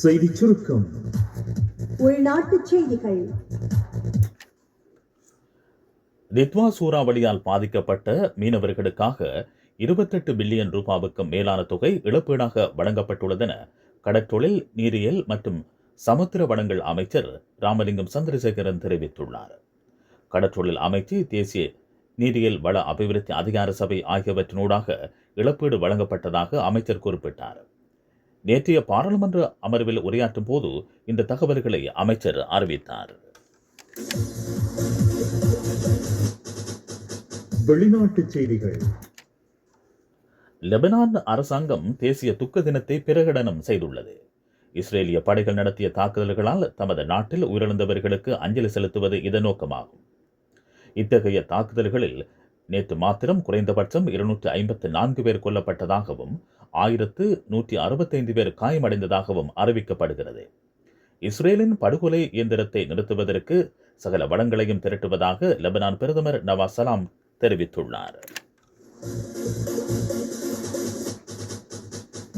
செய்திச் சுருக்கம். உள்நாட்டுச் செய்திகள். தித்வா சூறாவளியால் பாதிக்கப்பட்ட மீனவர்களுக்காக 28 பில்லியன் ரூபாவுக்கும் மேலான தொகை இழப்பீடாக வழங்கப்பட்டுள்ளதென கடற்றொழில், நீரியல் மற்றும் சமுத்திர வளங்கள் அமைச்சர் ராமலிங்கம் சந்திரசேகரன் தெரிவித்துள்ளார். கடற்றொழில் அமைச்சு, தேசிய நீரியல் வள அபிவிருத்தி அதிகார சபை ஆகியவற்றினூடாக இழப்பீடு வழங்கப்பட்டதாக அமைச்சர் குறிப்பிட்டார். நேற்றைய பாராளுமன்ற அமர்வில் உரையாற்றும் போது இந்த தகவல்களை அமைச்சர் அறிவித்தார். வெளிநாட்டுச் செய்திகள். லெபனான் அரசாங்கம் தேசிய துக்க தினத்தை பிரகடனம் செய்துள்ளது. இஸ்ரேலிய படைகள் நடத்திய தாக்குதல்களால் தமது நாட்டில் உயிரிழந்தவர்களுக்கு அஞ்சலி செலுத்துவது இதன் நோக்கமாகும். இத்தகைய தாக்குதல்களில் நேற்று மாத்திரம் குறைந்தபட்சம் 254 பேர் கொல்லப்பட்டதாகவும் 1165 பேர் காயமடைந்ததாகவும் அறிவிக்கப்படுகிறது. இஸ்ரேலின் படுகொலை இயந்திரத்தை நிறுத்துவதற்கு சகல வளங்களையும் திரட்டுவதாக லெபனான் பிரதமர் நவாஸ் சலாம் தெரிவித்துள்ளார்.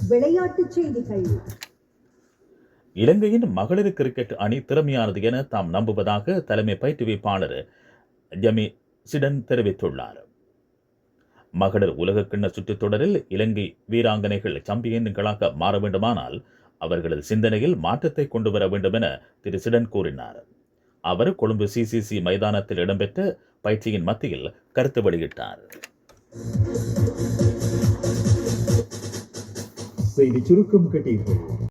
விளையாட்டுச் செய்திகள். இலங்கையின் மகளிர் கிரிக்கெட் அணி திறமையானது என தாம் நம்புவதாக தலைமை பயிற்றுவிப்பாளர் ஜமி சிடன் தெரிவித்துள்ளார். மகளிர் உலகக்கிண்ண சுற்றுத் தொடரில் இலங்கை வீராங்கனைகள் சாம்பியன்களாக மாற வேண்டுமானால் அவர்களது சிந்தனையில் மாற்றத்தை கொண்டு வர வேண்டும் என திரு சிடன் கூறினார். அவர் கொழும்பு சிசிசி மைதானத்தில் இடம்பெற்ற பயிற்சியின் மத்தியில் கருத்து வெளியிட்டார். செய்திச் சுருக்கம் கேட்டீர்கள்.